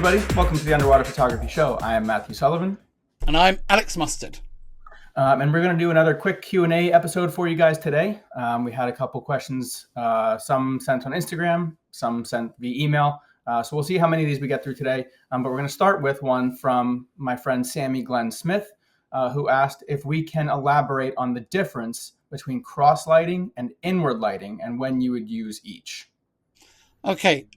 everybody. Welcome to the Underwater Photography Show. I am Matthew Sullivan. And I'm Alex Mustard. And we're going to do another quick Q&A episode for you guys today. We had a couple questions, some sent on Instagram, some sent via email. So we'll see how many of these we get through today. But we're going to start with one from my friend Sammy Glenn Smith, who asked if we can elaborate on the difference between cross lighting and inward lighting and when you would use each. Okay.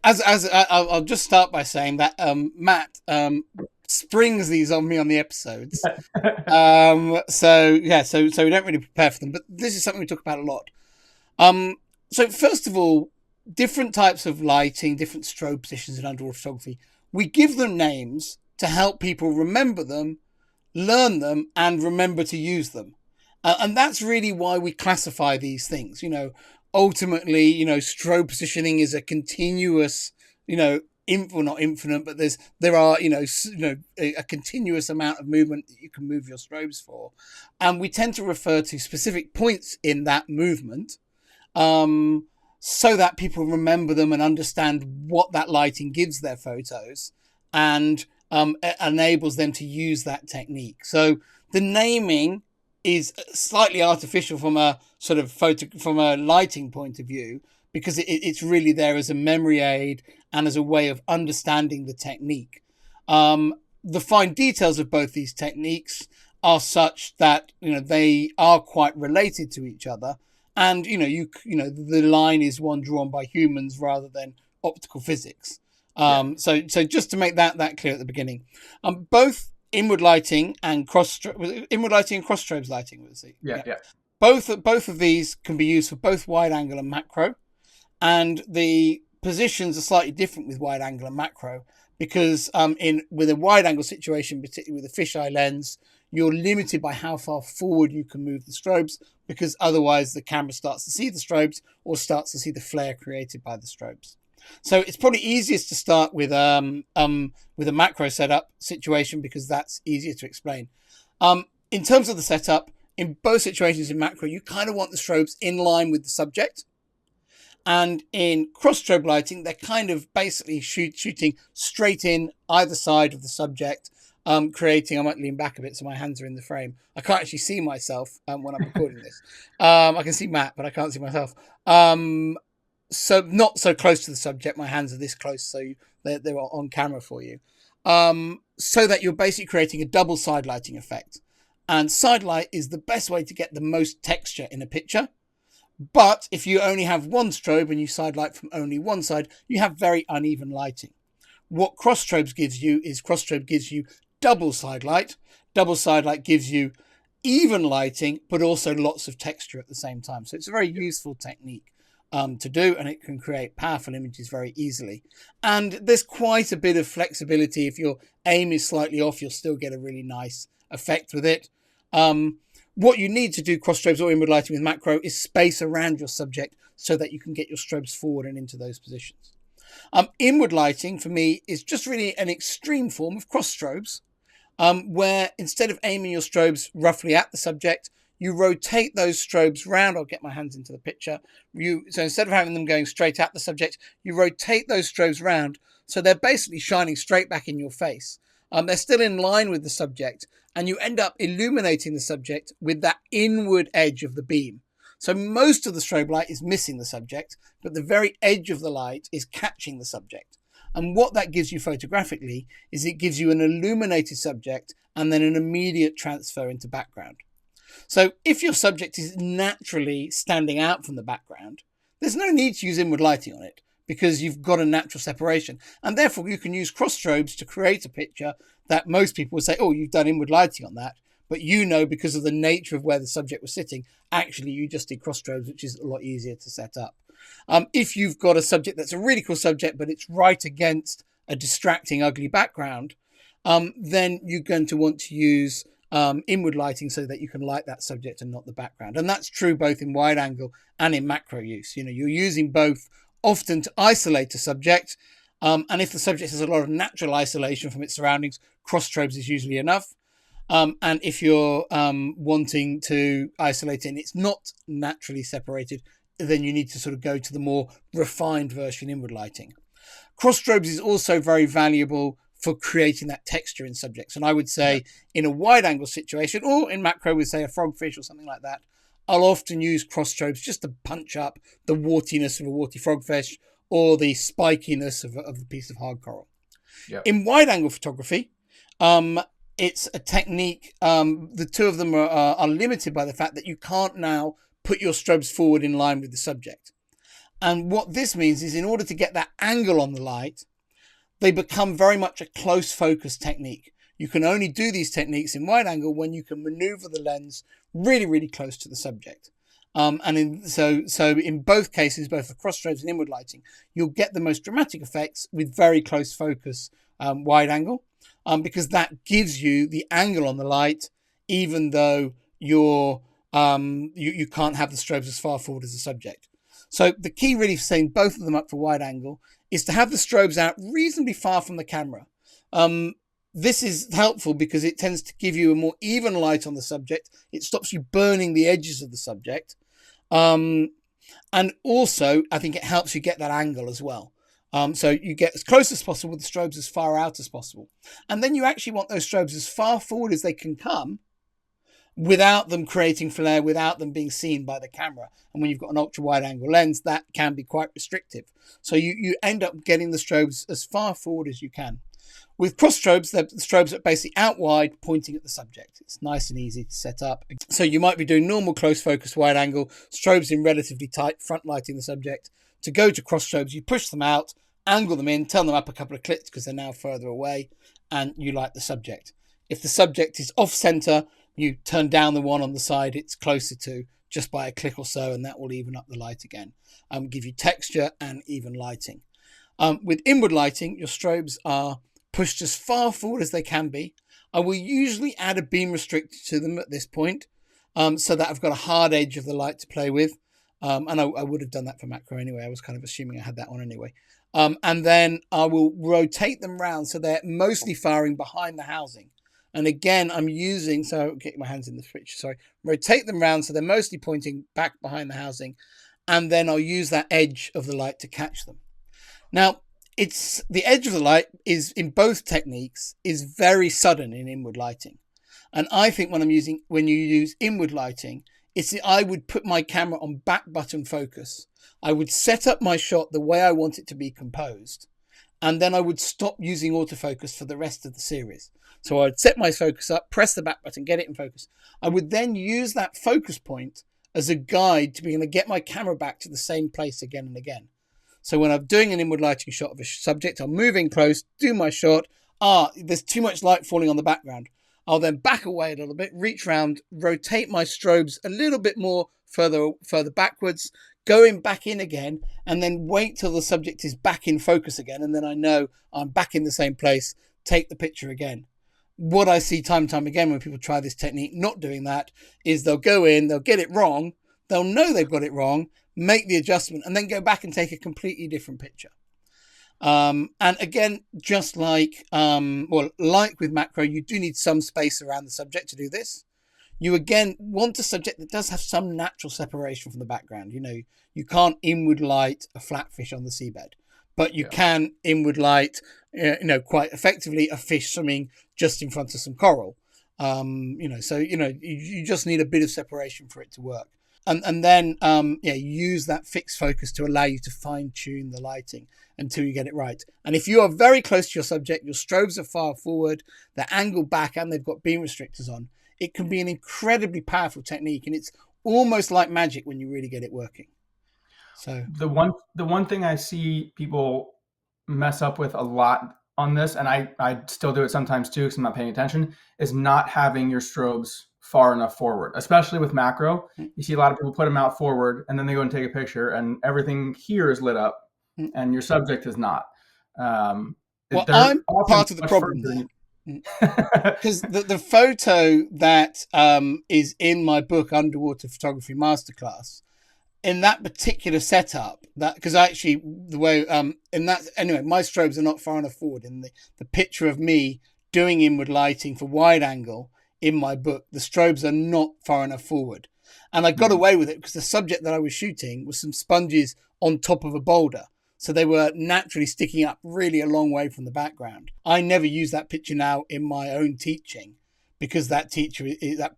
I'll just start by saying that Matt springs these on me on the episodes. So we don't really prepare for them, but this is something we talk about a lot. So first of all, different types of lighting, different strobe positions in underwater photography, we give them names to help people remember them, learn them, and remember to use them. And that's really why we classify these things. Ultimately, strobe positioning is a continuous, not infinite, but there are a continuous amount of movement that you can move your strobes for, and we tend to refer to specific points in that movement, so that people remember them and understand what that lighting gives their photos, and enables them to use that technique. So the naming is slightly artificial from a sort of from a lighting point of view, because it's really there as a memory aid and as a way of understanding the technique. The fine details of both these techniques are such that they are quite related to each other, and the line is one drawn by humans rather than optical physics. So just to make that clear at the beginning, both inward lighting and cross strobes lighting. Yeah. Both of these can be used for both wide angle and macro, and the positions are slightly different with wide angle and macro, because with a wide angle situation, particularly with a fisheye lens, you're limited by how far forward you can move the strobes, because otherwise the camera starts to see the strobes or starts to see the flare created by the strobes. So it's probably easiest to start with a macro setup situation, because that's easier to explain. In terms of the setup, in both situations in macro, you kind of want the strobes in line with the subject. And in cross strobe lighting, they're kind of basically shooting straight in either side of the subject, creating, I might lean back a bit so my hands are in the frame. I can't actually see myself when I'm recording this. I can see Matt, but I can't see myself. So not so close to the subject. My hands are this close, so they're on camera for you. So that you're basically creating a double side lighting effect. And side light is the best way to get the most texture in a picture. But if you only have one strobe and you side light from only one side, you have very uneven lighting. What cross strobe gives you double side light. Double side light gives you even lighting, but also lots of texture at the same time. So it's a very useful technique to do, and it can create powerful images very easily. And there's quite a bit of flexibility. If your aim is slightly off, you'll still get a really nice effect with it. What you need to do cross strobes or inward lighting with macro is space around your subject so that you can get your strobes forward and into those positions. Inward lighting for me is just really an extreme form of cross strobes, where instead of aiming your strobes roughly at the subject, you rotate those strobes round. I'll get my hands into the picture. So instead of having them going straight at the subject, you rotate those strobes round, so they're basically shining straight back in your face. They're still in line with the subject, and you end up illuminating the subject with that inward edge of the beam. So most of the strobe light is missing the subject, but the very edge of the light is catching the subject. And what that gives you photographically is it gives you an illuminated subject and then an immediate transfer into background. So if your subject is naturally standing out from the background, there's no need to use inward lighting on it, because you've got a natural separation. And therefore you can use cross strobes to create a picture that most people would say, oh, you've done inward lighting on that. But because of the nature of where the subject was sitting, actually you just did cross strobes, which is a lot easier to set up. If you've got a subject that's a really cool subject, but it's right against a distracting, ugly background, then you're going to want to use inward lighting so that you can light that subject and not the background. And that's true both in wide angle and in macro use. You're using both often to isolate a subject. And if the subject has a lot of natural isolation from its surroundings, cross strobes is usually enough. And if you're wanting to isolate it and it's not naturally separated, then you need to sort of go to the more refined version inward lighting. Cross strobes is also very valuable for creating that texture in subjects. And I would say in a wide angle situation, or in macro with, say, a frogfish or something like that, I'll often use cross strobes just to punch up the wartiness of a warty frogfish or the spikiness of a piece of hard coral. Yep. In wide angle photography, it's a technique. The two of them are limited by the fact that you can't now put your strobes forward in line with the subject. And what this means is in order to get that angle on the light, they become very much a close focus technique. You can only do these techniques in wide angle when you can maneuver the lens really, really close to the subject. So in both cases, both the cross strobes and inward lighting, you'll get the most dramatic effects with very close focus wide angle, because that gives you the angle on the light, even though you can't have the strobes as far forward as the subject. So the key really for setting both of them up for wide angle is to have the strobes out reasonably far from the camera. This is helpful because it tends to give you a more even light on the subject. It stops you burning the edges of the subject. And also, I think it helps you get that angle as well. So you get as close as possible with the strobes as far out as possible. And then you actually want those strobes as far forward as they can come without them creating flare, without them being seen by the camera. And when you've got an ultra wide angle lens, that can be quite restrictive. So you end up getting the strobes as far forward as you can. With cross strobes, the strobes are basically out wide, pointing at the subject. It's nice and easy to set up. So you might be doing normal close focus wide angle, strobes in relatively tight, front lighting the subject. To go to cross strobes, you push them out, angle them in, turn them up a couple of clicks because they're now further away, and you light the subject. If the subject is off center, you turn down the one on the side it's closer to just by a click or so, and that will even up the light again, give you texture and even lighting. With inward lighting, your strobes are pushed as far forward as they can be. I will usually add a beam restrictor to them at this point, so that I've got a hard edge of the light to play with. And I would have done that for macro anyway. I was kind of assuming I had that on anyway. And then I will rotate them round so they're mostly firing behind the housing. And again, I'm using, so get my hands in the picture, sorry, rotate them round so they're mostly pointing back behind the housing. And then I'll use that edge of the light to catch them. Now, it's the edge of the light is in both techniques is very sudden in inward lighting. And I think when you use inward lighting, I would put my camera on back button focus. I would set up my shot the way I want it to be composed. And then I would stop using autofocus for the rest of the series. So I'd set my focus up, press the back button, get it in focus. I would then use that focus point as a guide to be able to get my camera back to the same place again and again. So when I'm doing an inward lighting shot of a subject, I'm moving close, do my shot. There's too much light falling on the background. I'll then back away a little bit, reach round, rotate my strobes a little bit more further backwards, going back in again, and then wait till the subject is back in focus again. And then I know I'm back in the same place, take the picture again. What I see time and time again when people try this technique, not doing that, is they'll go in, they'll get it wrong, they'll know they've got it wrong, make the adjustment, and then go back and take a completely different picture. And again, just like with macro, you do need some space around the subject to do this. You again want a subject that does have some natural separation from the background. You can't inward light a flatfish on the seabed, but you can inward light, quite effectively a fish swimming just in front of some coral. You just need a bit of separation for it to work. And then use that fixed focus to allow you to fine tune the lighting until you get it right. And if you are very close to your subject, your strobes are far forward, they're angled back, and they've got beam restrictors on, it can be an incredibly powerful technique, and it's almost like magic when you really get it working. So the one thing I see people mess up with a lot on this, and I still do it sometimes too because I'm not paying attention, is not having your strobes far enough forward, especially with macro. You see a lot of people put them out forward and then they go and take a picture and everything here is lit up and your subject is not. I'm part of the problem there. Because the photo that is in my book, Underwater Photography Masterclass, in that particular setup, because actually the way my strobes are not far enough forward. In the picture of me doing inward lighting for wide angle in my book, the strobes are not far enough forward, and I got away with it because the subject that I was shooting was some sponges on top of a boulder. So they were naturally sticking up really a long way from the background. I never use that picture now in my own teaching because that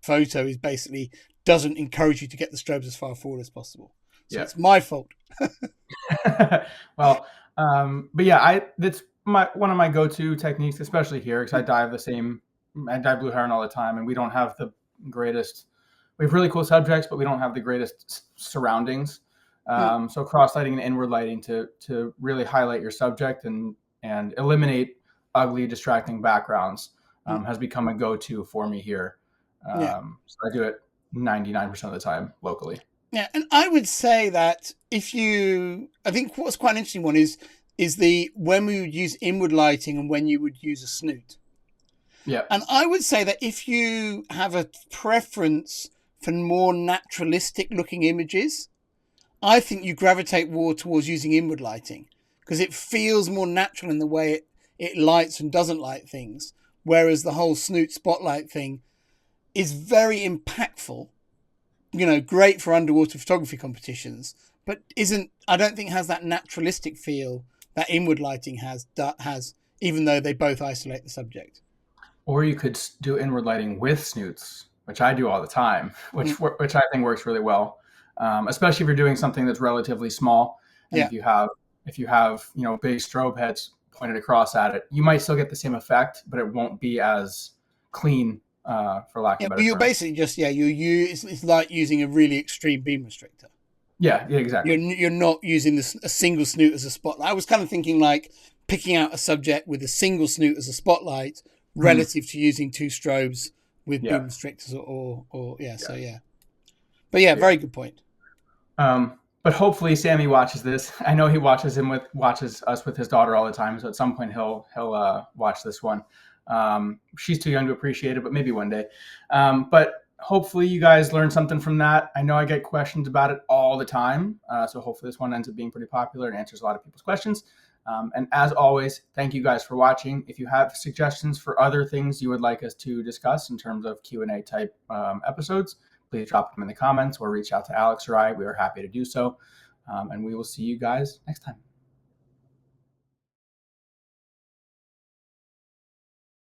photo is basically doesn't encourage you to get the strobes as far forward as possible. So Yeah. it's my fault. Well, but yeah, that's one of my go-to techniques, especially here, because I dive blue heron all the time, and we don't have the greatest. We have really cool subjects, but we don't have the greatest surroundings. So cross lighting and inward lighting to really highlight your subject and eliminate ugly, distracting backgrounds has become a go-to for me here. Yeah. So I do it 99% of the time locally. Yeah, and I would say that I think what's quite an interesting one is the when we would use inward lighting and when you would use a snoot. Yeah. And I would say that if you have a preference for more naturalistic looking images, I think you gravitate more towards using inward lighting because it feels more natural in the way it lights and doesn't light things. Whereas the whole snoot spotlight thing is very impactful, great for underwater photography competitions, but I don't think has that naturalistic feel that inward lighting has, even though they both isolate the subject. Or you could do inward lighting with snoots, which I do all the time, which I think works really well, especially if you're doing something that's relatively small. And Yeah. if you have big strobe heads pointed across at it, you might still get the same effect, but it won't be as clean, for lack of a better But you're term. basically just it's like using a really extreme beam restrictor. Yeah, exactly. You're not using a single snoot as a spotlight. I was kind of thinking like picking out a subject with a single snoot as a spotlight relative to using two strobes with beam restrictors or yeah. So yeah. But yeah, very good point. But hopefully Sammy watches this. I know he watches us with his daughter all the time. So at some point he'll watch this one. She's too young to appreciate it, but maybe one day. But hopefully you guys learn something from that. I know I get questions about it all the time. So hopefully this one ends up being pretty popular and answers a lot of people's questions. And as always, thank you guys for watching. If you have suggestions for other things you would like us to discuss in terms of Q&A type episodes, please drop them in the comments or reach out to Alex or I. We are happy to do so. And we will see you guys next time.